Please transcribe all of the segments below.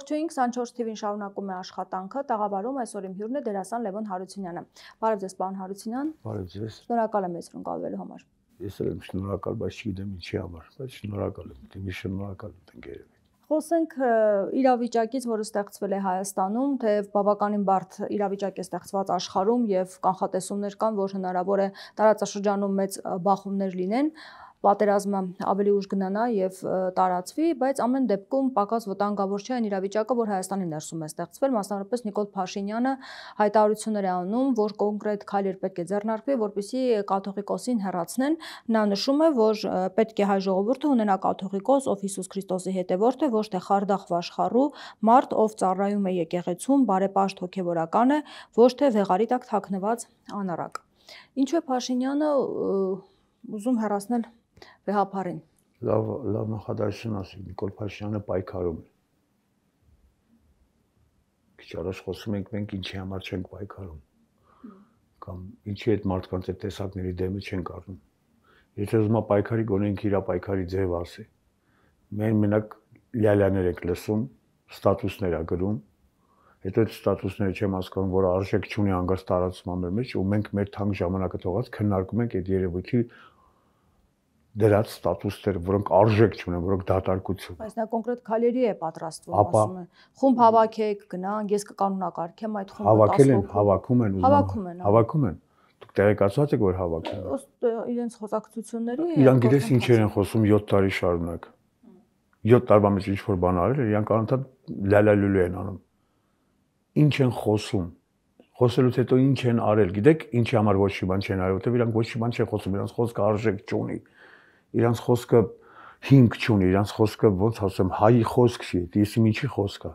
Ողջույն 24 TV-ին շարունակում է աշխատանքը, տաղավարում այսօր իմ հյուրն է դերասան Լևոն Հարությունյանը։ Բարև ձեզ, պարոն Հարությունյան։ Բարև ձեզ։ Շնորհակալ եմ այսօր ընկալվելու համար։ Ես էլ եմ շնորհակալ, բայց չգիտեմ ինչի համար, բայց շնորհակալ եմ, դեպի շնորհակալ եմ երևի։ Խոսենք իրավիճակից, որը ստեղծվել է Հայաստանում, թեև բավականին բարդ իրավիճակ է ստեղծված աշխարհում եւ կանխատեսումներ կան, որ հնարավոր է տարածաշրջանում մեծ բախումներ լինեն, պատերազմը ավելի ուժ գնանա եւ տարածվի, բայց ամեն դեպքում պակաս վտանգավոր չէ այն իրավիճակը, որ Հայաստանի ներսում է ստեղծվել, մասնավորապես Նիկոլ Փաշինյանը հայտարարություններ է անում, որ կոնկրետ քայլեր պետք է ձեռնարկվի, որպեսզի կաթողիկոսին հեռացնեն։ Նա նշում է, որ պետք է հայ ժողովուրդը ունենա կաթողիկոս, ով Հիսուս Քրիստոսի հետևորդ է, ոչ թե խարդախ վաշխառու մարդ, ով ծառայում է եկեղեցում, բարեպաշտ հոգևորական է, ոչ թե վեղարի տակ թաքնված անառակ։ Ինչու է Փաշինյանը ուզում հեռացնել վեհափառին։ Լավ նախադասություն ասի, Նիկոլ Փաշինյանը պայքարում է։ Քիչ առաջ խոսում ենք մենք ինչի համար չենք պայքարում։ Կամ ինչի այդ մարդկանց այդ տեսակների դեմը չենք առնում։ Եթե ուզում է պայքարի, գոնենք իր պայքարի ձև ասի։ Մենք մենակ լյալյաներ ենք լսում, ստատուսներ ա գրում։ Հետո այդ ստատուսները չեմ հասկանում, որ արժեք չունի հանգարց տարածման մեր մեջ, ու մենք մեր թանկ ժամանակը թողած քննարկում ենք այդ երևույթի դրած ստատուսներ, որոնք արժեք չունեն, որոնք դատարկություն։ Բայց նա կոնկրետ քայլերի է պատրաստվում, ասում է։ Խումբ հավաքեք, գնանք, ես կկանոնակարգեմ այդ խումբը 10 հավաքում են։ Դուք տեղեկացած եք, որ հավաքում են։ Ըստ իրենց խոսակցությունների Իրանք գիտես ինչեր են խոսում 7 տարի շարունակ։ 7 տարվա մեջ ինչ որ բան արել, իրանք անընդհատ լալալուլու են անում։ Ինչ են խոսում։ Խոսելուց հետո ինչ են արել, գիտեք, ինչի համար ոչ մի բան չեն արել, որտեղ իրանք ոչ մի բան չեն խոսում, իրանք խոսքը արժեք չունի։ Իրանց խոսքը հիմք չունի, իրանց խոսքը ոնց ասեմ, հայի խոսք չի, դիսի ինչի խոսք է։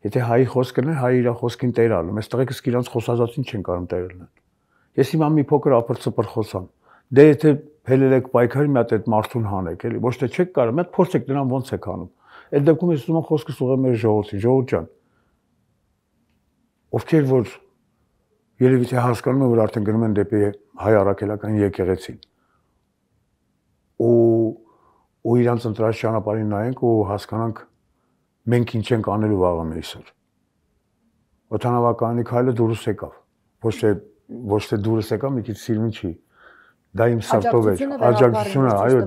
Եթե հայի խոսքն է, հայը իր խոսքին տեր ալում, այս տղեկ իսկ իրանց խոսածածին չեն կարող տեր լնել։ Ես հիմա մի փոքր ապրծպր խոսամ։ Դե եթե փելել եք պայքարի, մի հատ այդ մարդուն հանեք, էլի, ոչ թե չեք կարող, մի հատ փորձեք դրան ոնց եք անում։ Այդ դեպքում ես ուզում եմ խոսքս ուղղեմ մեր ժողովրդին, ժողովուրդ ջան։ Ովքեր որ երևի թե հասկանում են, որ արդեն գնում են դեպի հայ առաքելական եկեղեցին։ Ու իրանց ընտրած ճանապարհին նայենք ու հասկանանք մենք ինչ ենք անելու վաղը այսօր։ Օդանավակայանի քայլը դուրս եկավ։ Ոչ թե դուրս եկավ, մի քիչ սիրուն չի։ Դա իմ սրտով է։ Աջակցությունը, այո,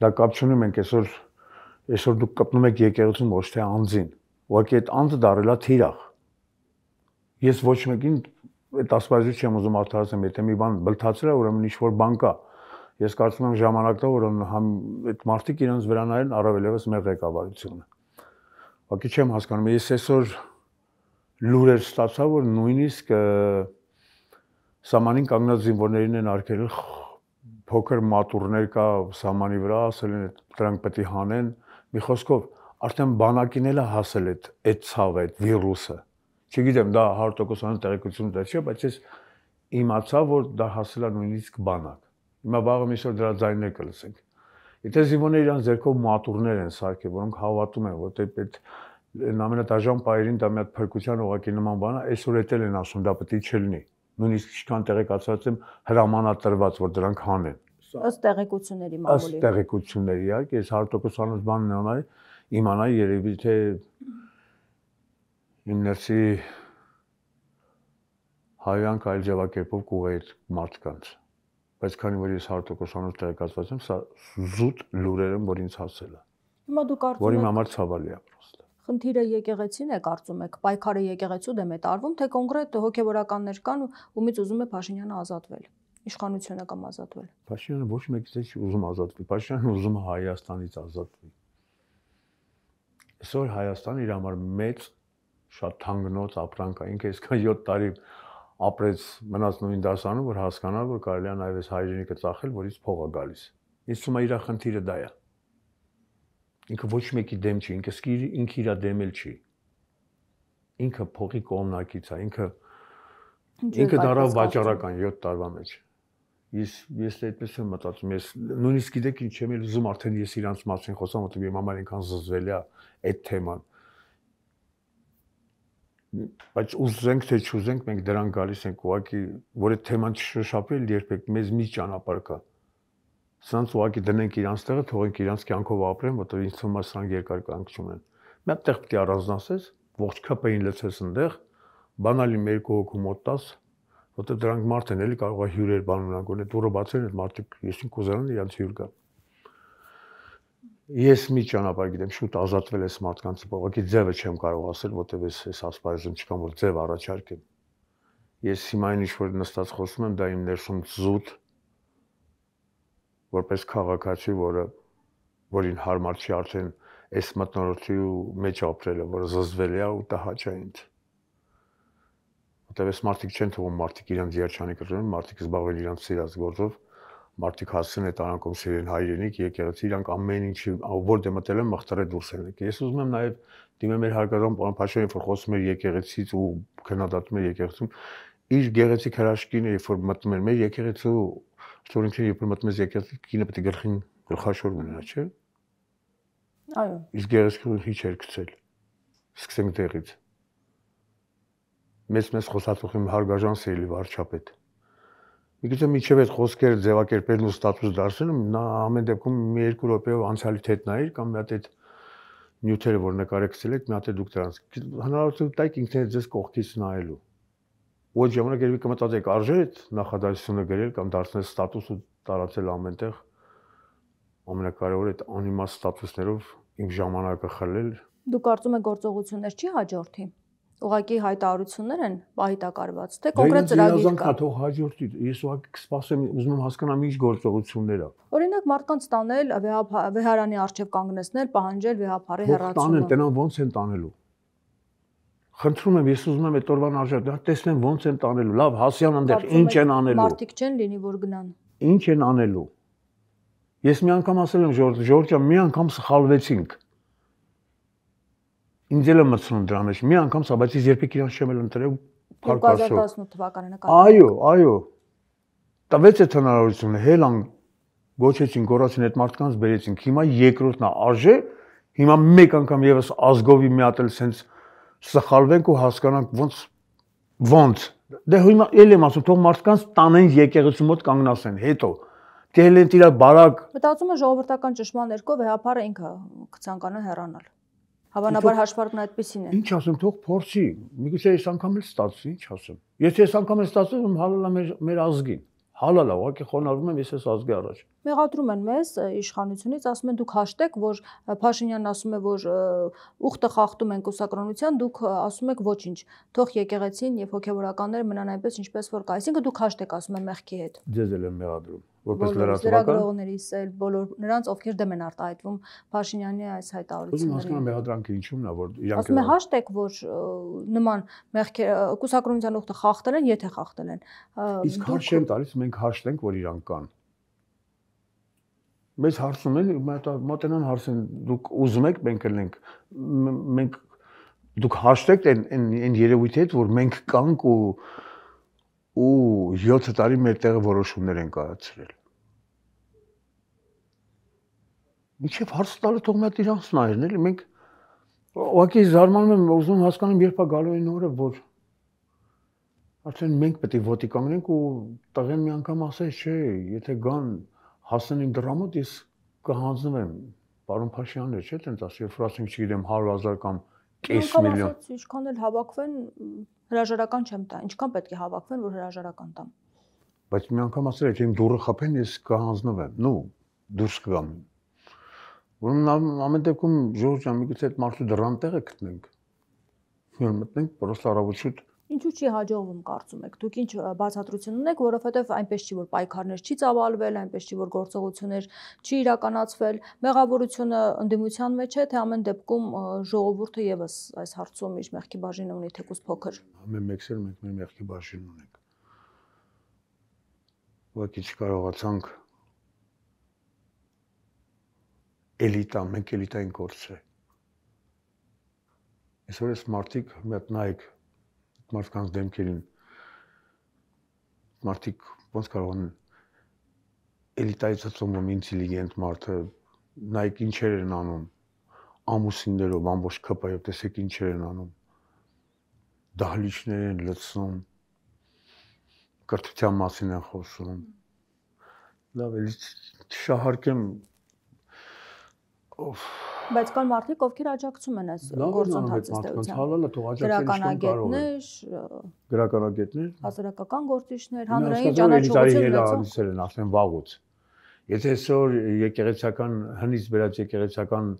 դա կապ չունի մենք այսօր դուք կպնում եք եկեղեցում ոչ թե անձին։ Ուղղակի այդ անձը դարելա թիրախ։ Ես ոչ մեկին այդ ասպարեզից չեմ ուզում արդարացնել, եթե մի բան բլթացել է, ուրեմն ինչ-որ բան կա։ Ես կարծում եմ ժամանակն է, որ այդ մարդիկ իրենց վրա նայեն առավել եւս մեր ղեկավարությունը։ Ուղղակի չեմ հասկանում, ես այսօր լուրեր ստացա, որ նույնիսկ սամանին կանգնած զինվորներին են արգելել փոքր մատուրներ կա սամանի վրա, ասել են դրանք պետք է հանեն։ Մի խոսքով, արդեն բանակին էլ է հասել այդ ցավը, այդ վիրուսը։ Չգիտեմ, դա 100% տեղեկություն դեռ չէ, բայց ես իմացա, որ դա հասել է նույնիսկ բանակ։ Հիմա վաղը միշտ դրա ձայններ կլսենք։ Եթե զինվորները իրան ձեռքով մատուրներ են սարքել, որոնք հավատում են, որ այդ ամենադաժան պայերին դա մի հատ փրկության օղակի նման բան է, այսօր էլ են ասում, դա պետք է չլինի։ Նույնիսկ ինչքան տեղեկացած եմ, հրամանատրված, որ դրանք հանեն։ Ըստ տեղեկությունների մամուլի։ Ըստ տեղեկությունների, իհարկե, ես 100% բանն իմանայի երևի թե իմ ներսի հայանք այլ ձևակերպով կուղեի մարդկանց։ Բայց քանի որ ես 100% տեղեկացված եմ, սա զուտ լուրեր են, որ ինձ հասել է։ Հիմա դու կարծում ես, որ իմ համար ցավալի է պրոստը։ Խնդիրը եկեղեցին է, կարծում եք, պայքարը եկեղեցու դեմ է տարվում, թե կոնկրետ հոգևորականներ կան, ումից ուզում է Փաշինյանը ազատվել, իշխանությունը կամ ազատվել։ Փաշինյանը ոչ մեկից չի ուզում ազատվել, Փաշինյանը ուզում է Հայաստանից ազատվել։ Այսօր Հայաստանը իր համար մեծ, շատ թանկնոց ապրանք է, ինքը այսքան 7 տարի ապրեց, մնաց նույն դասանում, որ հասկանա, որ կարելի է նաև այս հայրենիքը ծախել, որից փող է գալիս։ Ինձ թվում է իր խնդիրը դա է։ Ինքը ոչ մեկի դեմ չի, ինքը իր դեմ էլ չի։ Ինքը փողի կողմնակից է, ինքը դարավ վաճառական 7 տարվա մեջ։ Ես այդպես եմ մտածում, ես նույնիսկ գիտեք ինչ եմ ուզում արդեն ես իրանց մասին խոսամ, որտեղ իմ համար ինքան զզվել է այդ թեման։ Բայց ուզենք թե չուզենք, մենք դրան գալիս ենք ուղղակի, որ այդ թեման չշոշափել երբեք, մեզ մի ճանապարհ կա։ Սրանց ուղղակի դնենք իրանց տեղը, թողենք իրանց կյանքով ապրեն, որտեղ ինձ թվում է սրանք երկար կյանք չունեն։ մի հատ տեղ պետք է առանձնացես, ողջ ԿՊ-ին լցես այնտեղ, բանալի 1-2 հոգու մոտ տաս, որտեղ դրանք մարդ են էլի կարող է հյուրեր բան ունենան, գոնե դուրը բացեն այդ մարդիկ եսին կուզենան իրանց հյուր գան։ Ես մի ճանապարհ գիտեմ, շուտ ազատվել ես մարդկանցից, ուղղակի ձևը չեմ կարող ասել, որտեղ այս ասպարեզում չկամ, որ ձև առաջարկեմ։ Ես հիմա ինչ որ նստած խոսում եմ, դա իմ ներսում զուտ որպես քաղաքացի, որին հարմար չի արդեն այս մտնոլորտի մեջ ապրելը, որը զզվել է ու տհաճ է ինձ։ Որտեղ այս մարդիկ չեն թվում մարդիկ իրանց երջանիկ կրում, մարդիկ զբաղվել իրանց սիրած գործով, մարդիկ հասցեն այդ անկում սիրեն հայրենիք, եկեղեցի, իրանք ամեն ինչի որ դե մտել են մղտրե դուրս են եկել։ Ես ուզում եմ նաև դիմեմ մեր հարգարժան պարոն Փաշինյանին, որ խոսում էր եկեղեցից ու քննադատում էր եկեղեցում, իր գեղեցիկ հրաշքին երբ որ մտնում էր մեր եկեղեցու, ստորին երբ որ մտնում ես եկեղեցի, կինը պետք է գլխին գլխաշոր ունենա, չէ՞։ Այո։ Իսկ գեղեցկուհի չէր գցել։ Սկսենք դեղից։ Մեծ խոսածող իմ հարգարժան սիրելի վարչապետ։ Միգուցե միջև այդ խոսքերը ձևակերպելն ու ստատուս դարձնելը նա ամեն դեպքում մի 2 րոպեով անցյալի հետ նայիր կամ մի հատ այդ նյութերը որ նկարեցել եք մի հատ դուք դրանց հնարավորություն տայք ինքներդ ձեզ կողքից նայելու։ Ոչ ժամանակ երբ կմտածեք արժե այդ նախադասությունը գրել կամ դարձնել ստատուս ու տարածել ամենտեղ ամենակարևորը այդ անիմաստ ստատուսներով իմ ժամանակը խլել։ Դու կարծում եք գործողություններ չի հաջորդի։ Ուղղակի հայտարարություններ են պահիտակարված, թե կոնկրետ ծրագիր կա։ Թող հաջորդի, ես ուղղակի կսպասեմ, ուզում եմ հասկանամ ինչ գործողություններ ա։ Օրինակ մարդկանց տանել վեհարանի առջև կանգնեցնել, պահանջել վեհապարի հեռացումը։ Տանեն, տնան ոնց են տանելու։ Խնդրում եմ, ես ուզում եմ այդ օրվան արժեք, դա տեսնեմ ոնց են տանելու։ Լավ, հասյան այնտեղ ինչ են անելու։ Մարդիկ չեն լինի որ գնան։ Ինչ են անելու։ Ես մի անգամ ասել եմ Ժորժ ջան, մի անգամ սխալվեցինք։ Ինձ էլ եմ մտցնում դրա մեջ։ Մի անգամ սա, բայց ես երբեք իրան չեմ ընտրել 2018 թվականի նկատմամբ։ Այո։ Տվեց այդ հնարավորությունը, հելան գոչեցին, գոռացին այդ մարդկանց բերեցինք։ Հիմա երկրորդն է արժե, հիմա մեկ անգամ եւս ազգովի մի հատ էլ sense սխալվենք ու հասկանանք ոնց։ Դե հիմա էլ եմ ասում, թող մարդկանց տանեն եկեղեցու մոտ կանգնասեն, հետո դելեն տիրա բարակ։ Մտածում եմ ժողովրդական ճշմարտ ներքո վեհապարը ինքը կցանկանա հեռանալ։ Հավանաբար հաշվարկն այդպեսին է։ Ինչ ասեմ, թող փորձի։ Միգուցե այս անգամ էլ ստացվի, ինչ ասեմ։ Եթե այս անգամ էլ ստացվում, հալալա մեր ազգին։ Հալալա, ուղղակի խոնարհվում եմ ես այս ազգի առաջ։ Մեղադրում են մեզ իշխանությունից, ասում են դուք հաշտեք, որ Փաշինյանն ասում է, որ ուխտը խախտում են կուսակրոնության, դուք ասում եք ոչինչ։ Թող եկեղեցին եւ հոգեվորականները մնան այնպես, ինչպես որ կա։ Այսինքն դուք հաշտեք, ասում են մեղքի հետ։ Ձեզ էլ եմ մեղադրում, որպես լրատվական։ Էլ բոլոր նրանց, ովքեր դեմ են արտահայտվում Փաշինյանի այս հայտարարություններին։ Ուզում հասկանամ մեղադրանքը ինչու՞մն է, որ իրանք ասում են հաշտեք, որ նման մեղքեր կուսակրոնության ուխտը խախտել են, եթե խախտել են։ Իսկ հարց չեն տալիս, մենք հաշտենք, որ իրանք կան։ Մեզ հարցում են, մոտենան հարցեն, դուք ուզում եք մենք ելնենք, մենք դուք հաշտեք այն երևույթի հետ, որ մենք կանք ու 7 տարի մեր տեղը որոշումներ են կայացրել։ Միջև հարց տալը թող մի հատ իրանց նայեն, էլի մենք ուղղակի զարմանում եմ, ուզում հասկանամ երբ է գալու այն օրը, որ արդեն մենք պետք է ոտի կանգնենք ու տղեն մի անգամ ասես, չէ, եթե գան հասնեն իմ դրա մոտ, ես կհանձնվեմ, պարոն Փաշինյանն չէ՞ տենց ասի, երբ որ ասենք, չգիտեմ, 100,000 կամ կես միլիոն։ Ինչքան էլ հավաքվեն, հրաժարական չեմ տա, ինչքան պետք է հավաքվեն, որ հրաժարական տամ։ Բայց մի անգամ ասել եք, իմ դուրը խփեն, ես կհանձնվեմ, նու դուրս կգամ։ Ուրեմն ամեն դեպքում Ժորժ ջան, միգուցե այդ մարդու դռան տեղը գտնենք։ Որ մտնենք, պրոստը առավոտ Ինչու չի հաջողվում կարծում եք։ Դուք ինչ բացատրություն ունեք, որովհետև այնպես չի որ պայքարներ չի ծավալվել, այնպես չի որ գործողություններ չի իրականացվել, մեղավորությունը ընդդիմության մեջ է, թե ամեն դեպքում ժողովուրդը եւս այս հարցում իր մեղքի բաժինը ունի թեկուզ փոքր։ Ամեն մեկսեր մենք մեր մեղքի բաժին ունենք։ Ուղղակի չկարողացանք էլիտա, մենք էլիտային կորցրել։ Այսօր այս մարդիկ մետ նայեք մարդկանց դեմքերին մարդիկ ոնց կարող են էլիտայի ծծումում ինտելիգենտ մարդը նայեք ինչեր են անում ամուսիններով ամբողջ ԿՊ-ով տեսեք ինչեր են անում դահլիճներ են լցնում կրթության մասին են խոսում լավ էլի շահարկեմ Բայց կան մարդիկ, ովքեր աջակցում են այս գործընթացի ստեղծմանը, թող աջակցեն գրականագետներ, հասարակական գործիչներ, հանրային ճանաչողություն են արդեն վաղուց։ Եթե այսօր եկեղեցական հնից բերած եկեղեցական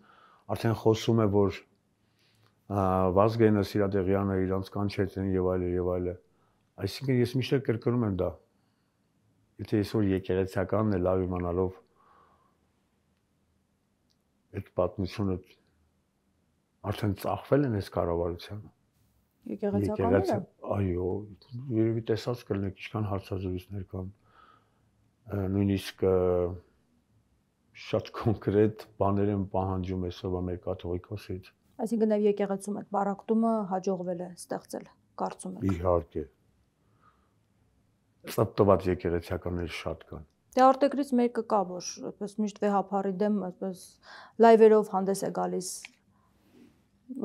արդեն խոսում է, որ Վազգենը, Սիրադեղյանը իրանց կանչեցին եւ այլը, այսինքն ես միշտ կրկնում եմ դա։ Եթե այսօր եկեղեցականն է լավ իմանալով այդ պատմությունը արդեն ծախվել են այս կառավարությանը։ Եկեղեցականները։ Այո, երևի տեսած կլինեք, ինչքան հարցազրույցներ կան, նույնիսկ շատ կոնկրետ բաներ են պահանջում այսօրվա մեր կաթողիկոսից։ Այսինքն նաև եկեղեցում այդ բարակտումը հաջողվել է ստեղծել, կարծում եք։ Իհարկե։ Ծպտված եկեղեցականներ շատ կան։ Դե արտերկրից մեկը կա, որ այդպես միշտ վեհապարի դեմ այդպես լայվերով հանդես է գալիս,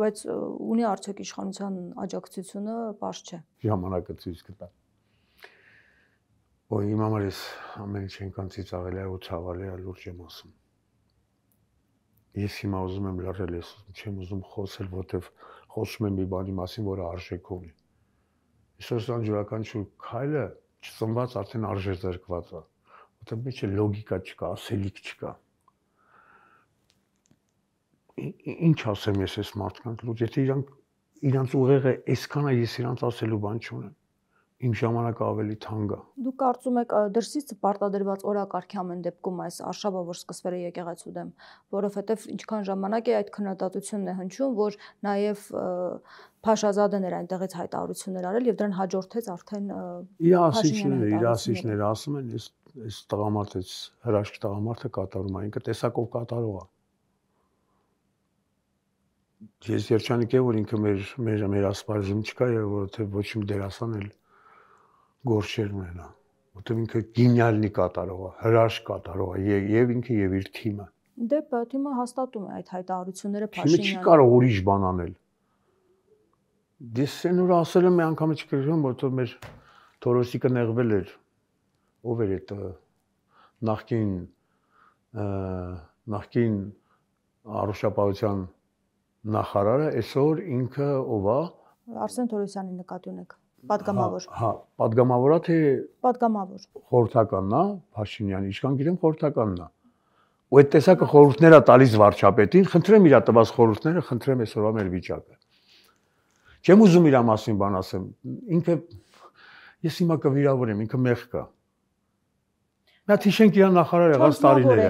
բայց ունի արդյոք իշխանության աջակցությունը պարզ չէ։ Ժամանակը ցույց կտա։ Ոյ իմ համար էս ամեն ինչ այնքան ծիծաղելի է ու ցավալի է, լուրջ եմ ասում։ Ես հիմա ուզում եմ լռել, ես չեմ ուզում խոսել, որովհետև խոսում եմ մի բանի մասին, որը արժեք ունի։ Այսօր սան յուրաքանչյուր քայլը չծնված արդեն արժեզրկված է, որովհետև մեջը լոգիկա չկա, ասելիք չկա։ Ինչ ասեմ ես այս մարդկանց, լուրջ, եթե իրանց ուղեղը այսքան է, ես իրանց ասելու բան չունեմ։ Իմ ժամանակը ավելի թանկ է։ Դուք կարծում եք դրսից պարտադրված օրակարգի ամեն դեպքում այս արշավը, որ սկսվել է եկեղեցու դեմ, որովհետև ինչքան ժամանակ է այդ քննադատությունն է հնչում, որ նաև Փաշազադեն էր այնտեղից հայտարարություններ արել եւ դրան հաջորդեց արդեն իրասիչները ասում են, այս տղամարդը, հրաշք տղամարդը կատարում է, ինքը տեսակով կատարող է։ Ես երջանիկ եմ, որ ինքը մեր ասպարեզում չկա եւ որովհետեւ ոչ մի դերասան էլ գործեր ունենա, որովհետեւ ինքը գենիալնի կատարող է, հրաշք կատարող է եւ ինքը եւ իր թիմը։ Դե թիմը հաստատում է այդ հայտարարությունները Փաշինյանը։ Չի կարող ուրիշ բան անել։ Ես սենուր ասել եմ մի անգամ չկրկնում, որովհետեւ մեր Թորոսիկը նեղվել էր։ Ով էր այդ նախկին առողջապահության նախարարը, այսօր ինքը ով է։ Արսեն Թորոսյանի նկատի ունեք։ Պատգամավոր։ Հա, պատգամավորա թե պատգամավոր։ Խորհրդականն է, Փաշինյանը, ինչքան գիտեմ խորհրդականն է։ Ու այդ տեսակը խորհուրդներ է տալիս վարչապետին, խնդրեմ իր տված խորհուրդները, խնդրեմ այսօրվա մեր վիճակը։ Չեմ ուզում իր մասին բան ասեմ։ Ինքը ես հիմա կվիրավորեմ, ինքը մեղք կա։ Նա թիշենք իր նախարար եղած տարիները։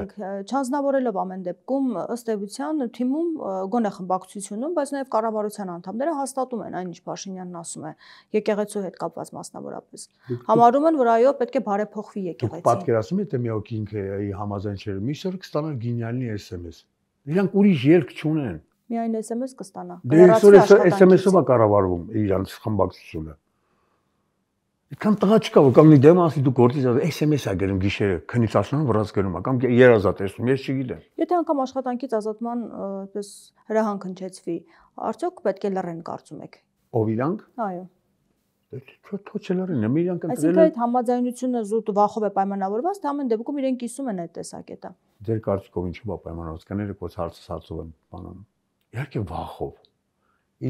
Չանձնավորելով ամեն դեպքում ըստ էության թիմում գոնե խմբակցությունում, բայց նաև կառավարության անդամները հաստատում են այն ինչ Փաշինյանն ասում է եկեղեցու հետ կապված մասնավորապես։ Համարում են, որ այո, պետք է բարեփոխվի եկեղեցին։ Պատկերացնում եք, թե մի օքի ինքը համաձայն չէր։ Մի շարք կստանա գենիալնի SMS։ Իրանք ուրիշ երկ չունեն։ Միայն SMS կստանա։ Դե այսօր SMS-ով է կառավարվում իրանց խմբակցությունը։ Այդքան տղա չկա, որ կամ մի դեմ ասի դու գործից SMS է գրում գիշերը, քնից ասում վրաց գրում է, կամ երազա տեսնում, ես չգիտեմ։ Եթե անգամ աշխատանքից ազատման այդպես հրահանգ հնչեցվի, արդյոք պետք է լռեն կարծում եք։ Ով իրանք։ Այո։ Թող չլռեն, իրանք ընտրել են։ Այսինքն այդ համաձայնությունը զուտ վախով է պայմանավորված, թե ամեն դեպքում իրենք կիսում են այդ տեսակետը։ Ձեր կարծիքով ինչու է պայմանավորված, կներեք որ հարցով եմ բանանում։ Իհարկե վախով։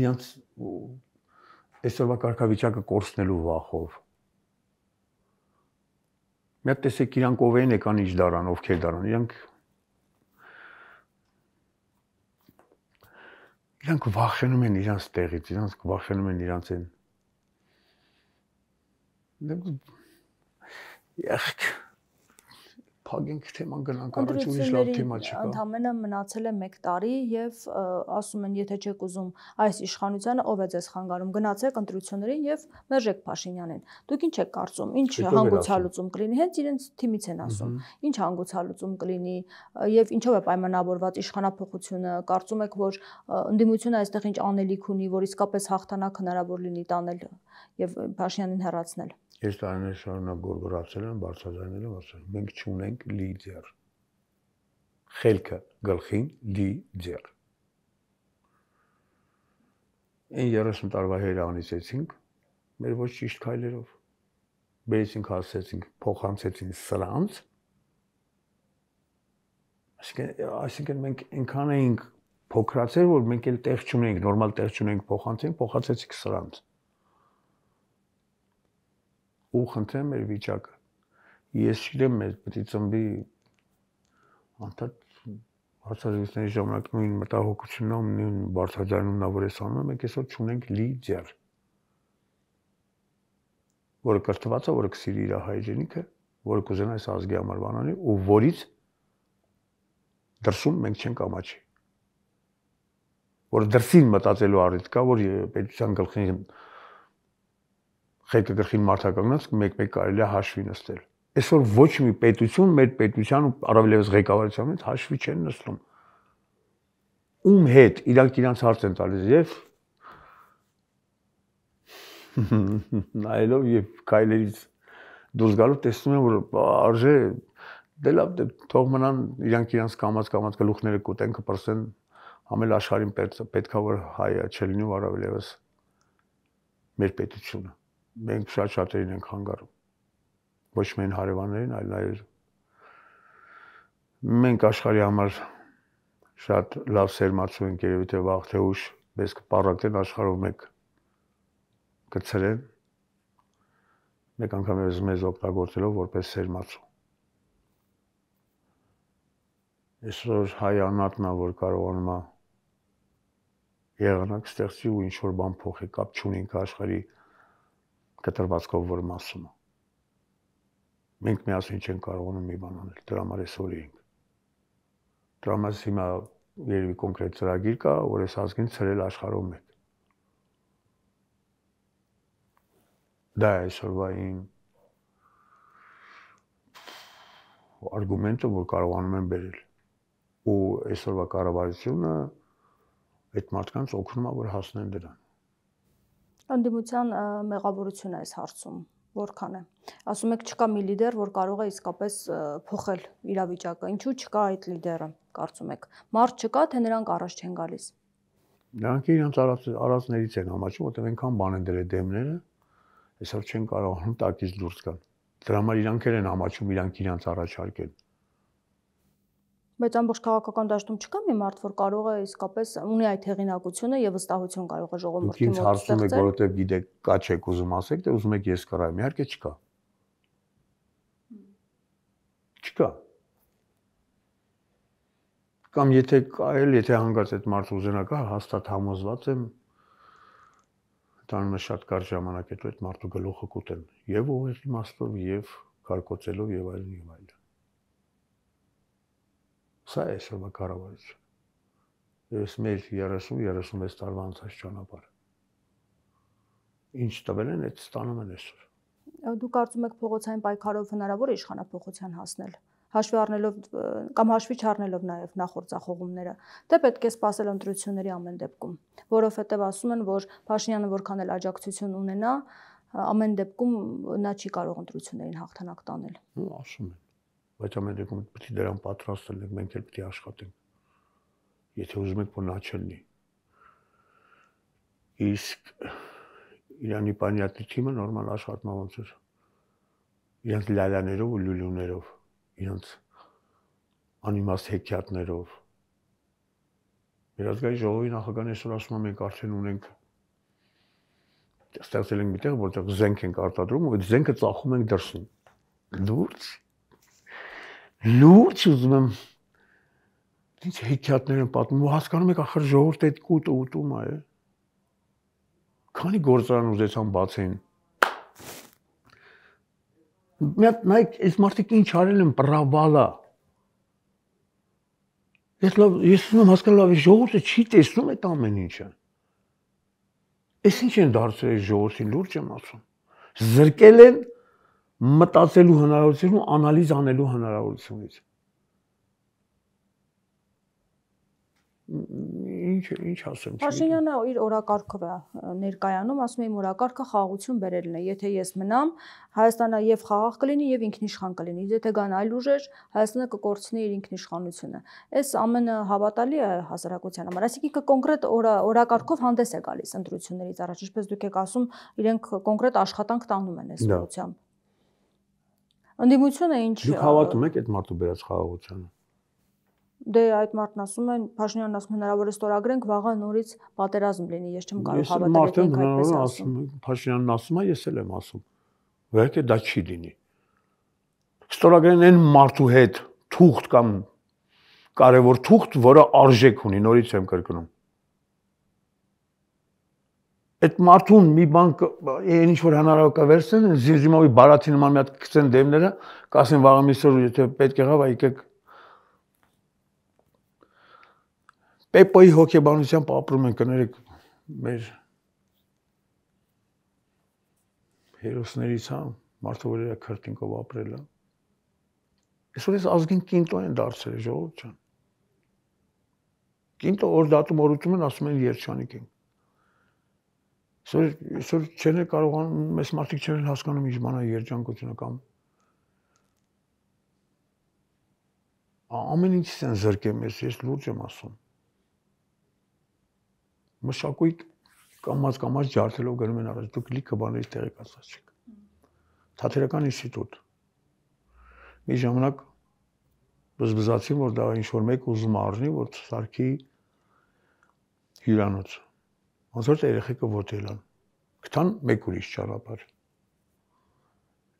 Իրանք այսօրվա կարգավիճակը կորցնելու վախով։ Մի հատ տեսեք իրանք ով են եկան ինչ դարան, ովքեր դարան, իրանք վախենում են իրանց տեղից, իրանք վախենում են իրանց են։ Փագենք թեման գնանք առաջ ուրիշ լավ թեմա չկա։ Ընդամենը մնացել է 1 տարի եւ ասում են, եթե չեք ուզում այս իշխանությանը, ով է ձեզ խանգարում, գնացեք ընտրություններին եւ մերժեք Փաշինյանին։ Դուք ինչ եք կարծում, ինչ հանգուցալուծում կլինի, հենց իրենց թիմից են ասում։ Ինչ հանգուցալուծում կլինի եւ ինչով է պայմանավորված իշխանափոխությունը, կարծում եք, որ ընդդիմությունը այստեղ ինչ անելիք ունի, որ իսկապես հաղթանակ հնարավոր լինի տանել եւ Փաշինյանին հեռացնել։ Ես տարիներ շարունակ գորգորացել եմ, բարձրաձայնել եմ, ասել եմ, մենք չունենք լիդեր։ Խելքը գլխին լիդեր։ Այն 30 տարվա հերանիցեցինք մեր ոչ ճիշտ քայլերով։ Բերեցինք, հասեցինք, փոխանցեցին սրանց։ Այսինքն մենք այնքան էինք փոքրացել, որ մենք էլ տեղ չունենք, նորմալ տեղ չունենք փոխանցենք, փոխացեցիք սրանց։ Ու խնդրեմ մեր վիճակը։ Ես չգիտեմ, մեզ պետք է ծնվի անդադ հարցազրույցների ժամանակ նույն մտահոգությունն ու նույն բարձրաձայնում նա որ էս անում, մենք այսօր չունենք լիդեր, որը կրթված է, որը կսիրի իր հայրենիքը, որը կուզենա այս ազգի համար բան անի ու որից դրսում մենք չենք ամաչի։ Որ դրսին մտածելու առիթ կա, որ պետության գլխին խելքը գլխին մարդականգնած մեկ-մեկ կարելի է հաշվի նստել։ Այսօր ոչ մի պետություն մեր պետության ու առավելևս ղեկավարության հետ հաշվի չեն նստում։ Ում հետ իրանք հարց են տալիս եւ նայելով եւ քայլերից դուրս գալով տեսնում են, որ արժե դե լավ թող մնան իրանք կամած գլուխները կուտեն կպրսեն համել աշխարհին պետքա որ հայը չլինի ու առավելևս մեր պետությունը։ Մենք շատ-շատերին ենք հանգարում։ Ոչ միայն հարևաններին, այլ նաև մենք աշխարհի համար շատ լավ սերմացու ենք, երևի թե վաղ թե ուշ մեզ կպառակտեն աշխարհով մեկ կցրեն, մեկ անգամ մեզ օգտագործելով որպես սերմացու։ Այսօր հայ անհատն է, որ կարողանում է եղանակ ստեղծի ու ինչ-որ բան փոխի, կապ չունենք աշխարհի կտրվածքով որ մասում է։ Մենք միասին չենք կարողանում մի բան անել, դրա համար այսօր ենք։ Դրա համար հիմա երևի կոնկրետ ծրագիր կա, որ այս ազգին ցրել աշխարհով մեկ։ Դա է այսօրվա իմ արգումենտը, որ կարողանում եմ բերել։ Ու այսօրվա կառավարությունը այդ մարդկանց օգնում է, որ հասնեն դրան։ Անդիմության մեղավորությունը այս հարցում որքան է։ Ասում եք չկա մի լիդեր, որ կարող է իսկապես փոխել իրավիճակը։ Ինչու չկա այդ լիդերը, կարծում եք։ Մարդ չկա, թե նրանք առաջ չեն գալիս։ Նրանք իրենց արածներից են ամաչում, որտեղ այնքան բան են դրել դեմները, այսօր չեն կարողանում տակից դուրս գալ։ Դրա համար իրանք են ամաչում, իրանք իրենց առաջարկեն։ Բայց ամբողջ քաղաքական դաշտում չկա մի մարդ, որ կարող է իսկապես ունի այդ հեղինակությունը եւ վստահություն կարող է ժողովրդի մոտ ստեղծել։ Դուք ինձ հարցում եք, որովհետեւ գիտեք, կա չեք ուզում ասեք, թե ուզում եք ես կռայեմ։ Իհարկե չկա։ Չկա։ Կամ եթե կայել, եթե հանգած այդ մարդը ուզենա կա, հաստատ համոզված եմ, տանում է շատ կարճ ժամանակ հետո այդ մարդու գլուխը կուտեն եւ ուղիղ իմաստով եւ կարկոծելով եւ այլն եւ այլն։ Սա է այսօրվա կառավարությունը։ Ես մեր 30-36 տարվա անցած ճանապարհը։ Ինչ տվել են, այդ ստանում են այսօր։ Դուք կարծում եք փողոցային պայքարով հնարավոր է իշխանափոխության հասնել, հաշվի առնելով կամ հաշվի չառնելով նաև նախորդ ձախողումները, թե պետք է սպասել ընտրությունների ամեն դեպքում, որովհետև ասում են, որ Փաշինյանը որքան էլ աջակցություն ունենա, ամեն դեպքում նա չի կարող ընտրություններին հաղթանակ տանել։ Ասում են, բայց ամեն դեպքում պետք է դրան պատրաստ լինենք, մենք էլ պետք է աշխատենք։ Եթե ուզում եք, որ նա չլինի։ Իսկ Իրանի պանյատի թիմը նորմալ աշխատում է ոնց էր։ Իրանց լալաներով ու լուլուներով, իրանց անիմաստ հեքիաթներով։ Միջազգային ժողովի նախագահն այսօր ասում է, մենք արդեն ունենք ստեղծել ենք միտեղ, որտեղ զենք ենք արտադրում ու այդ զենքը ծախում ենք դրսում։ Լուրջ ուզում եմ ինչ հեքիաթներ են պատմում ու հասկանում եք ախր ժողովուրդը այդ կուտը ուտում է։ Քանի գործարան ուզեցան բացեն։ Նայեք, այս մարդիկ ինչ արել են պրավալա։ Ես ուզում եմ հասկանալ, ժողովուրդը չի տեսնում այդ ամեն ինչը։ Այս ինչ են դարձրել ժողովրդին, լուրջ եմ ասում։ Զրկել են մտածելու հնարավորությունից ու անալիզ անելու հնարավորությունից։ Ինչ ասեմ։ Փաշինյանը իր օրակարգով է ներկայանում, ասում է իմ օրակարգը խաղաղություն բերելն է։ Եթե ես մնամ, Հայաստանը եւ խաղաղ կլինի եւ ինքնիշխան կլինի։ Եթե գան այլ ուժեր, Հայաստանը կկորցնի իր ինքնիշխանությունը։ Այս ամենը հավատալի է հասարակության համար։ Այսինքն կոնկրետ օրակարգով հանդես է գալիս ընտրություններից առաջ, ինչպես դուք եք ասում, իրենք կոնկրետ աշխատանք տանում են այս ուղղությամբ։ Ընդդիմությունը ինչ։ Դուք հավատում եք այդ մարդու բերած խաղաղությանը։ Դե այդ մարդն ասում են, Փաշինյանն ասում հնարավոր է ստորագրենք, վաղը նորից պատերազմ լինի, ես չեմ կարող հավատալ, եք այդպես ասում։ Փաշինյանն ասում է, ես էլ եմ ասում։ Վերջը դա չի լինի։ Ստորագրեն այն մարդու հետ թուղթ կամ կարևոր թուղթ, որը արժեք ունի, նորից եմ կրկնում։ Այդ մարդուն մի բան ինչ որ հնարավոր կվերցնեն, Զիլժիմովի բարաթի նման մի հատ կցեն դեմները, կասեն վաղը միսօր եթե պետք եղավ, եկեք Պեպոյի հոգեբանությամբ ապրում են, կներեք մեր հերոսներից, հա, մարդը որ իր քրտինքով ապրել է։ Այսօր էս ազգին կինտո են դարձել, ժողովուրդ ջան։ Կինտո օր դատում օրություն են ասում են երջանիկ են։ Այսօր չեն կարողանում, մեծ մարդիկ չեն հասկանում ինչ բան է երջանկությունը կամ ամեն ինչից են զրկել մեզ, ես լուրջ եմ ասում։ Մշակույթ կամած ջարդելով գնում են առաջ, դուք լիքը բաների տեղեկացած չեք։ Թատերական ինստիտուտ։ Մի ժամանակ բզբզացին, որ դա ինչ-որ մեկ ուզում առնի, որ սարքի հյուրանոց։ Ոնց որ երեխեքը ոտել են։ Գտան մեկ ուրիշ ճանապարհ։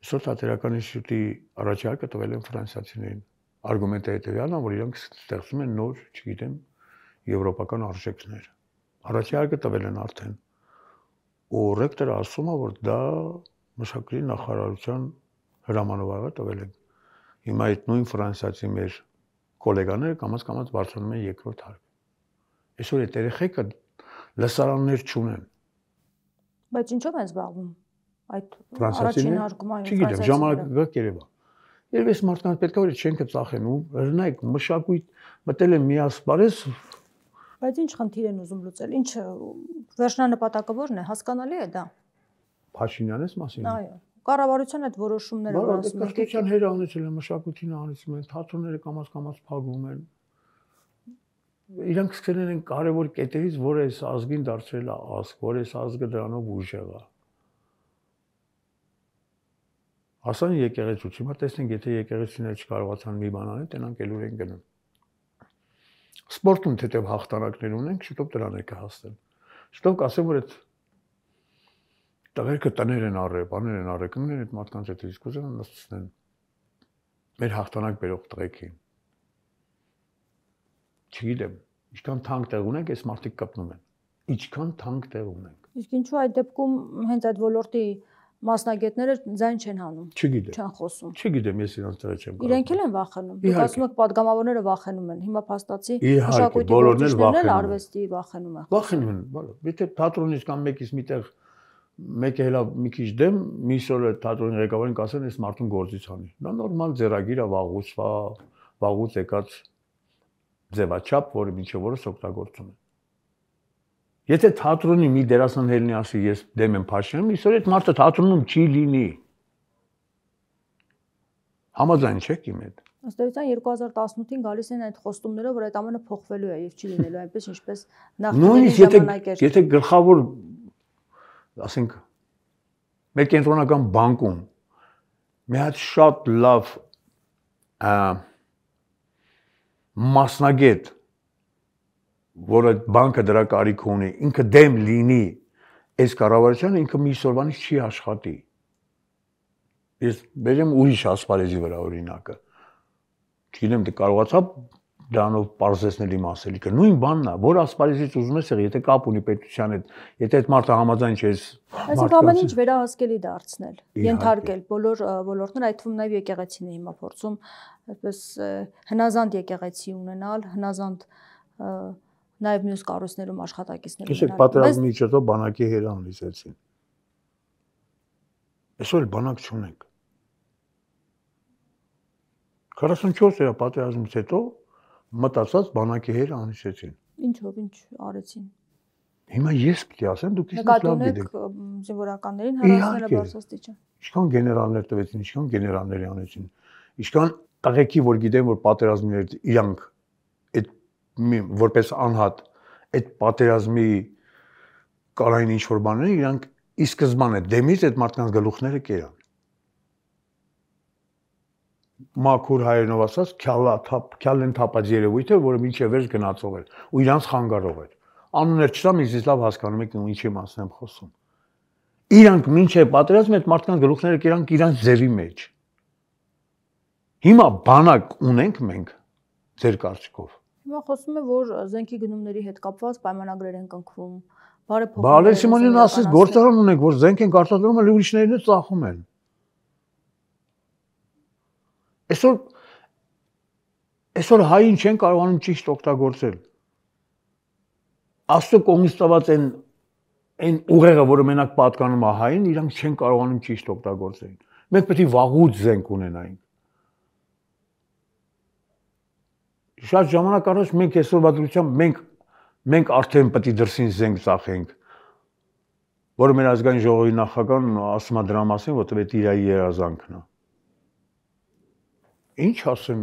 Այսօր թատերական ինստիտուտի առաջարկը տվել են ֆրանսիացիներին։ Արգումենտը հետևյալն է, որ իրանք ստեղծում են նոր, չգիտեմ, եվրոպական արժեքներ։ Առաջարկը տվել են արդեն։ Ու ռեկտորը ասում է, որ դա մշակույթի նախարարության հրամանով տվել են։ Հիմա այդ նույն ֆրանսիացի մեր գոլեգաները կամած բարձրանում են երկրորդ հարկ։ Այսօր այդ երեխեքը լսարաններ չունեն։ Բայց ինչով են զբաղվում այդ առաջին հարկում այն ֆրանսիացիները։ Չգիտեմ, ժամանակը գա կերևա։ Երբ այս մարդկանց պետք է որ շենքը ծախեն ու հրնայք մշակույթ մտել են մի ասպարեզ։ Բայց ինչ խնդիր են ուզում լուծել։ Ինչ վերջնանպատակը ո՞րն է, հասկանալի է դա։ Փաշինյանից մասին։ Այո։ Կառավարության այդ որոշումները, որ ասում եք, կրթության հերանեցել են, մշակույթին անեցում են, թատրոնները կամած փակվում են։ Իրանք սկսել են կարևոր կետերից, որ այս ազգին դարձրել է ազգ, որ այս ազգը դրանով ուժեղ է։ Հասան եկեղեցու, հիմա տեսնենք, եթե եկեղեցիները չկարողացան մի բան անել, տենանք ելուր են գնում։ Սպորտում թեթև հաղթանակներ ունենք, շուտով դրան է կհասնեն։ Շուտով կասեմ, որ այդ տղերքը տներ են առել, բաներ են առել, կմնեն այդ մարդկանց հետ իսկ ուզեն նստեն։ Մեր հաղթանակ բերող տղեկին։ Չգիտեմ, ինչքան թանկ տեղ ունենք, այս մարդիկ կպնում են։ Ինչքան թանկ տեղ ունենք։ Իսկ ինչու այդ դեպքում հենց այդ ոլորտի մասնագետները ձայն չեն հանում։ Չգիտեմ։ Չեն խոսում։ Չգիտեմ, ես իրանց տեղ չեմ կարող։ Իրենք էլ են վախենում։ Դուք ասում եք падգամավորները վախենում են։ Հիմա փաստացի մշակույթի գործիչներն էլ արվեստի վախենում են։ Վախենում են, բալո։ Եթե թատրոնից կամ մեկից միտեղ մեկը հելա մի քիչ դեմ, միսօրը թատրոնի ղեկավարին կասեն, այս մարդուն գործից անի։ Դա նորմալ ձեռագիր է, վաղուց եկած ձևաչափ, որը մինչև օրս օգտագործում են։ Եթե թատրոնի մի դերասան հելնի ասի, ես դեմ եմ Փաշինյանին, միսօր այդ մարդը թատրոնում չի լինի։ Համաձայն չեք իմ հետ։ Ըստ էության 2018-ին գալիս են այդ խոստումները, որ այդ ամենը փոխվելու է եւ չի լինելու այնպես ինչպես նախկինում ժամանակ էր։ Եթե գլխավոր ասենք մեր կենտրոնական բանկում մի հատ շատ լավ մասնագետ, որ այդ բանկը դրա կարիք ունի, ինքը դեմ լինի այս կառավարությանը, ինքը մի սորվանից չի աշխատի։ Ես բերեմ ուրիշ ասպարեզի վրա օրինակը։ Չգիտեմ, դե կարողացա դրանով պարզեցնել իմ ասելիքը։ Նույն բանն է, որ ասպարեզից ուզում ես եղի, եթե կապ ունի պետության հետ, եթե այդ մարդը համաձայն չէ, այսինքն ամեն ինչ վերահասկելի դարձնել, ենթարկել բոլոր ոլորտները, այդ թվում նաև եկեղեցին է հիմա փորձում այդպես հնազանդ եկեղեցի ունենալ, հնազանդ նաև մյուս կառույցներում աշխատակիցներ ունենալ։ Իսկ պատերազմի միջոցով բանակի հերան լիզեցին։ Այսօր բանակ չունենք։ 44 դրա պատերազմից հետո մտածած բանակի հերը անհիշեցին։ Ինչով, ինչ արեցին։ Հիմա ես պիտի ասեմ, դուք իսկ լավ գիտեք։ Զինվորականներին հրացները բարձրաստիճան։ Ինչքան գեներալներ տվեցին, ինչքան գեներալների անեցին։ Ինչքան տղեկի, որ գիտեն, որ պատերազմներ իրանք այդ որպես անհատ այդ պատերազմի կարային ինչ որ բաներ իրանք ի սկզբանե դեմից այդ մարդկանց գլուխները կերան։ մաքուր հայերենով ասած քյալեն թափած երևույթ է, որը մինչև վերջ գնացող էր ու իրանց խանգարող էր։ Անուններ չտամ, ինձ լավ հասկանում եք ինչի մասին եմ խոսում։ Իրանք մինչև պատերազմը այդ մարդկանց գլուխները կերանք իրանց ձևի մեջ։ Հիմա բանակ ունենք մենք ձեր կարծիքով։ Հիմա խոսում է, որ զենքի գնումների հետ կապված պայմանագրեր են կնքվում։ Բարել Սիմոնյանն ասես գործարան ունենք, որ զենք են արտադրում, այլ ուրիշներն էլ ծախում են։ Այսօր հային չեն կարողանում ճիշտ օգտագործել։ Աստծո կողմից տված այն ուղեղը, որը մենակ պատկանում է հային, իրանք չեն կարողանում ճիշտ օգտագործել։ Մենք պետք է վաղուց զենք ունենայինք։ Շատ ժամանակ առաջ մենք այսօրվա դրությամբ մենք արդեն պետք է դրսին զենք ծախենք, որը մեր ազգային ժողովի նախագահն ասում է դրա մասին, որտեղ այդ իր երազանքն է։ Ինչ ասեմ։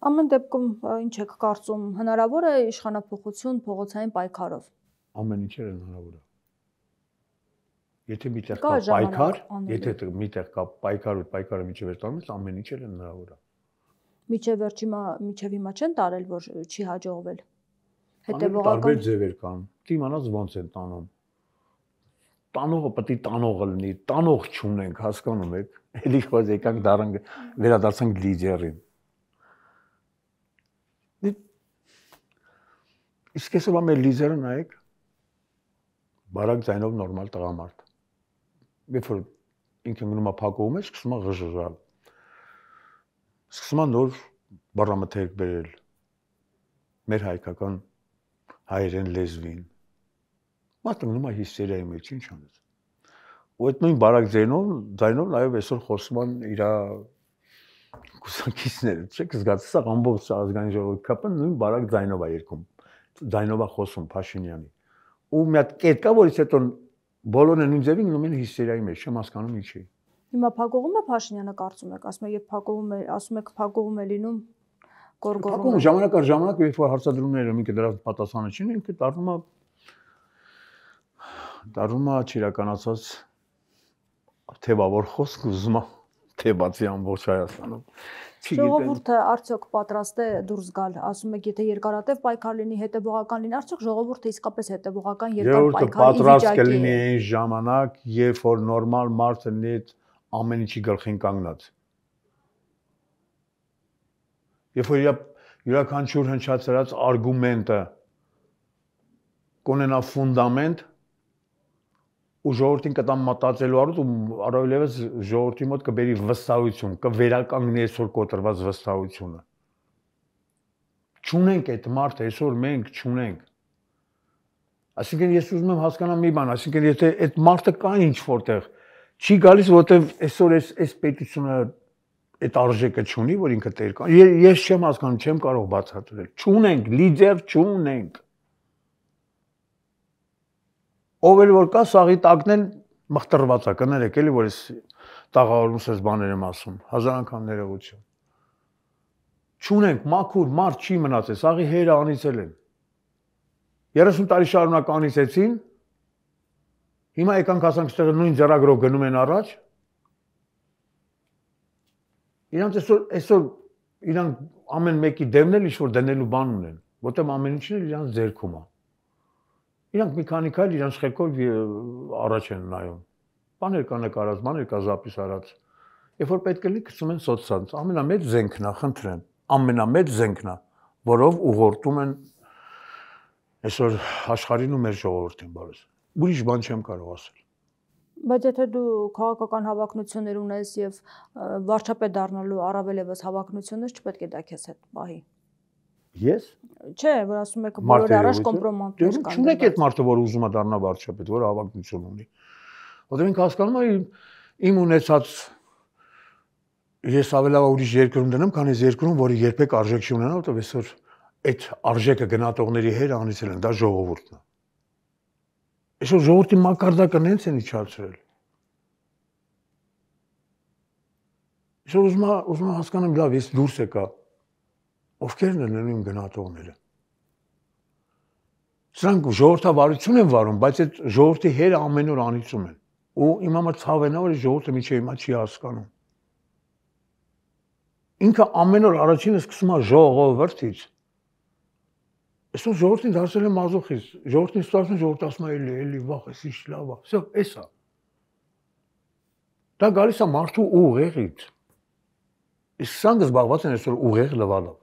Ամեն դեպքում ինչ եք կարծում, հնարավոր է իշխանափոխություն փողոցային պայքարով։ Ամեն ինչ հնարավոր է։ Եթե միտեղ կա պայքար, եթե միտեղ կա պայքար ու պայքարը միջև տանում, ամեն ինչ հնարավոր է։ Միջև հիմա չեն տարել, որ չի հաջողվել։ Հետևողական տարբեր ձևեր կան։ Դիմանաց ոնց են տանում։ Տանողը պետք է տանողը լինի, տանող չունենք, հասկանում եք։ Էլի խոս եկանք դառնանք վերադարձանք լիդերին։ Իսկ այսօր մեր լիդերը նայեք, բարակ ձայնով նորմալ տղամարդ։ Երբ որ ինքը գնում է փակողում է, սկսում է ղժժալ։ Սկսում է նոր բառամթերք բերել մեր հայկական հայերեն լեզվին։ Մարդը գնում է հիստերիայի մեջ, ինչ անես։ Ու այդ նույն բարակ ձայնով նաև այսօր խոսում են իր կուսակիցները, չեք զգացի, սա ամբողջ ազգային ժողովի կապը նույն բարակ ձայնով է երգում, ձայնով է խոսում Փաշինյանի։ Ու մի հատ կետ կա, որից հետո բոլորն նույն ձևին գնում են հիստերիայի մեջ, չեմ հասկանում ինչի։ Հիմա փակողում է Փաշինյանը, կարծում եք, ասում եք փակողում է լինում, գորգորում է։ Ժամանակ առ ժամանակ, երբ որ հարցադրումները ինքը դրա պատասխանը չունի, ինքը դառնում է չիրականացած թեվավոր խոսք, ուզում է թեբացի ամբողջ Հայաստանում։ Ժողովուրդը արդյոք պատրաստ է դուրս գալ, ասում եք, եթե երկարատև պայքար լինի, հետևողական լինի, արդյոք ժողովուրդը իսկապես հետևողական երկար պայքարի պատրաստ կլինի այն ժամանակ, երբ որ նորմալ մարդը լինի ամեն ինչի գլխին կանգնած։ Երբ որ յուրաքանչյուր հնչացրած արգումենտը կունենա ֆունդամենտ ու ժողովրդին կտամ մտածելու առուտ ու առավելևս ժողովրդի մոտ կբերի վստահություն, կվերականգնի այսօր կոտրված վստահությունը։ Չունենք այդ մարդը, այսօր մենք չունենք։ Այսինքն ես ուզում եմ հասկանալ մի բան, այսինքն եթե այդ մարդը կա ինչ որտեղ, չի գալիս, որտեղ այսօր այս պետությունը այդ արժեքը չունի, որ ինքը տեր կա։ Ես չեմ հասկանում, չեմ կարող բացատրել։ Չունենք, լիդեր չունենք։ Ով էլ որ կա, սաղի տակն էլ մխտրված է, կներեք էլի, որ ես տաղավարումս ես բաներ եմ ասում, հազար անգամ ներողություն։ Չունենք, մաքուր մարդ չի մնացել, սաղի հերը անիծել են։ 30 տարի շարունակ անիծեցին, հիմա եկանք ասանք ստեղը նույն ձեռագրով գնում են առաջ, իրանք այսօր իրանք ամեն մեկի դեմն էլ ինչ-որ դնելու բան ունեն, որտեղ ամեն ինչն էլ իրանք ձերքում է։ Իրանք մի քանի քայլ իրանք շեղքով առաջ են նայում։ Բաներ կա նկարած, բաներ կա զապիս արած։ Երբ որ պետք է լի գցում են սոցցանց, ամենամեծ զենքն է, խնդրեմ, ամենամեծ զենքն է, որով ուղղորդում են այսօր աշխարհին ու մեր ժողովրդին, բարես։ Ուրիշ բան չեմ կարող ասել։ Բայց եթե դու քաղաքական հավակնություններ ունես եւ վարչապետ դառնալու առավելևս հավակնություններ, չպետք է դա քեզ հետ պահի։ Ես։ Չէ, որ ասում եք բոլորի առաջ կոմպրոմատներ կան։ Չունեք այդ մարդը, որ ուզում է դառնա վարչապետ, որ հավակնություն ունի։ Որտեղ ինքը հասկանում է իմ ունեցած ես ավելի ուրիշ երկրում դնեմ, քան այս երկրում, որը երբեք արժեք չի ունենա, որտեղ այսօր այդ արժեքը գնահատողների հերը անիծել են, դա ժողովուրդն է։ Այսօր ժողովրդի մակարդակը նենց են իջացրել։ Այսօր ուզում եմ հասկանամ, լավ, ես դուրս եկա։ Ովքերն են նույն գնահատողները։ Սրանք ժողովրդավարություն են վարում, բայց այդ ժողովրդի հերը ամեն օր անիծում են։ Ու իմ համար ցավ է նա, որ ժողովուրդը միջի հիմա չի հասկանում։ Ինքը ամեն օր առաջինը սկսում է ժողովրդից։ Այսօր ժողովրդին դարձել է մազոխիստ։ Ժողովրդին ստացվում, ժողովուրդը ասում է էլի վախ, էս ինչ լավ է։ Всё, էսա։ Դա գալիս է մարդու ուղեղից։ Իսկ սրանք զբաղված են այսօր ուղեղ լվալով։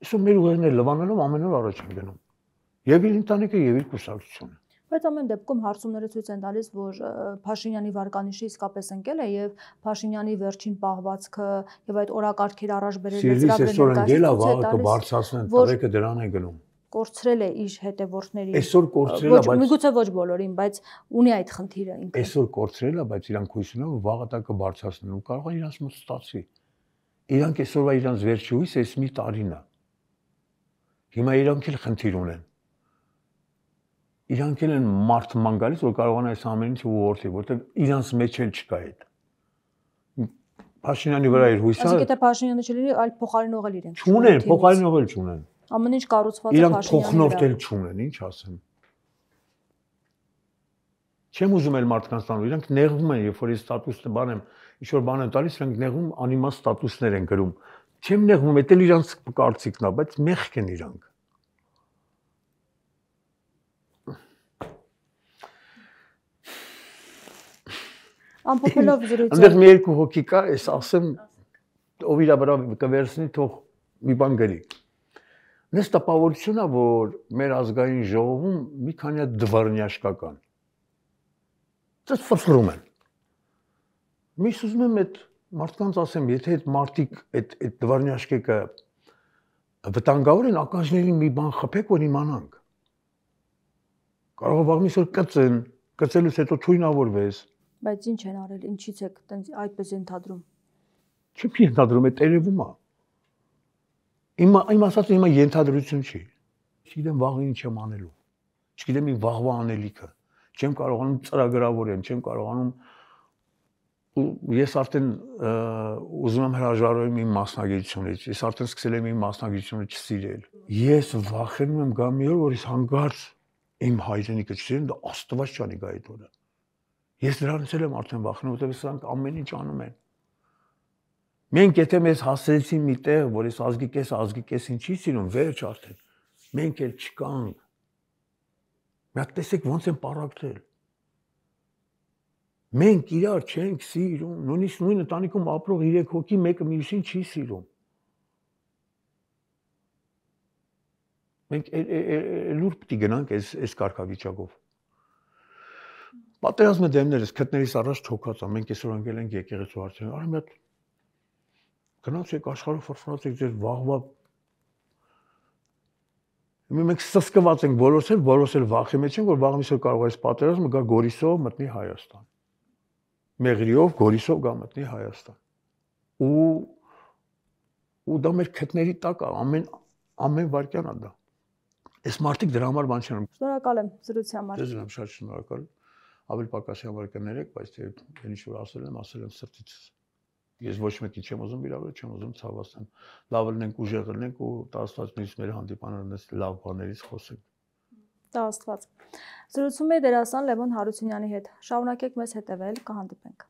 Այսօր մեր ուղեղները լվանալով ամեն օր առաջ են գնում։ Եվ իր ընտանիքը, եւ իր կուսակցությունը։ Բայց ամեն դեպքում հարցումները ցույց են տալիս, որ Փաշինյանի վարկանիշը իսկապես ընկել է եւ Փաշինյանի վերջին պահվածքը եւ այդ օրակարգերը առաջ բերել ծրագրերը կորցրել է իր հետևորդներին։ Այսօր կորցրել է, բայց միգուցե ոչ բոլորին, բայց ունի այդ խնդիրը ինքը։ Այսօր կորցրել է, բայց իրանք հույս ունեն, որ վաղը դա կբարձրացնեն ու կարող է իրանց մոտ ստացվի։ Իրանք այսօրվա իրանց վերջի հույսը էս մի տարին է։ Հիմա իրանք էլ խնդիր ունեն։ Իրանք էլ են մարդման գալիս, որ կարողանան այս ամեն ինչը ուղղորդի, որտեղ իրանց մեջ էլ չկա այդ։ Փաշինյանի վրա իր հույսը։ Այսինքն եթե Փաշինյանը չլինի, այլ փոխարինող էլ իրենք չունեն, փոխարինող էլ չունեն։ Ամեն ինչ կառուցված է Փաշինյանի վրա։ Իրանք փոխնորդ էլ չունեն, ինչ ասեմ։ Չեմ ուզում էլ մարդկանց տանու, իրանք նեղվում են, երբ որ ես ստատուսը բան եմ, ինչ որ բան եմ տալիս, իրանք նեղվում, անիմաստ ստատուսներ են գրում։ Չեմ նեղվում, դա էլ իրանք կարծիքն է, բայց մեղք են իրանք։ Ամփոփելով զրույցը։ Այնտեղ մի երկու հոգի կա, ես ասեմ, ով իր վրա կվերցնի, թող մի բան գրի։ Նես տպավորությունն է, որ մեր ազգային ժողովում մի քանի դվարնյաշկա կան։ Դες ֆրֆրում են։ Միշտ ուզում եմ այդ մարդկանց ասեմ, եթե այդ մարդիկ այդ դվարնյաշկեկը վտանգավոր են, ականջների մի բան խփեք, որ իմանանք։ Կարող է վաղ միսօր կծեն, կծելուց հետո թույնավորվես։ Բայց ինչ են արել, ինչից եք այդպես ենթադրում։ Չեմ ենթադրում, այդ երևում է։ Իմ ասածը հիմա ենթադրություն չի։ Չգիտեմ վաղը ինչ եմ անելու։ Չգիտեմ իմ վաղվա անելիքը։ Չեմ կարողանում ծրագրավորեմ, չեմ կարողանում ես արդեն ուզում եմ հրաժարվել իմ մասնագիտությունից։ Ես արդեն սկսել եմ իմ մասնագիտությունը չսիրել։ Ես վախենում եմ գա մի օր, որ ես հանկարծ իմ հայրենիքը չսիրեմ, դա Աստված չանի գա այդ օրը։ Ես դրանից եմ արդեն վախենում, որտեղ սրանք ամեն ինչ անում են։ Մենք եթե մեզ հասցրեցին մի տեղ, որ ես ազգի կեսին չի սիրում, վերջ արդեն։ Մենք էլ չկանք։ Մի հատ տեսեք ոնց են պարակտել։ Մենք իրար չենք սիրում, նույնիսկ նույն ընտանիքում ապրող 3 հոգի մեկը մյուսին չի սիրում։ Մենք լուր պիտի գնանք այս կարգավիճակով։ Պատերազմը դեմներս քթներիս առաջ թոքած է, մենք այսօր անգել ենք եկեղեցու հարցերին, արի մի հատ գնացեք աշխարհով ֆրֆրացեք ձեր վաղվա։ Մենք սսկված ենք բոլորս էլ վախի մեջ ենք, որ վաղ միսօր կարող է այս պատերազմը գա Գորիսով մտնի Հայաստան։ Մեղրիով Գորիսով գա մտնի Հայաստան։ Ու դա մեր քթների տակ է, ամեն վարքյան է դա։ Այս մարդիկ դրա համար բան չեն։ Շնորհակալ եմ զրույցի համար։ Ձեզ եմ շատ շնորհակալ։ Ավելի պակասի համար կներեք, բայց թե ինչ որ ասել եմ սրտից։ Ես ոչ մեկի չեմ ուզում վիրավորել, չեմ ուզում ցավացնել։ Լավ լինենք, ուժեղ լինենք ու տա Աստված միշտ մեր հանդիպանան այս լավ բաներից խոսենք։ Տա Աստված։ Զրուցում է դերասան Լևոն Հարությունյանի հետ։ Շարունակեք մեզ հետևել, կհանդիպենք։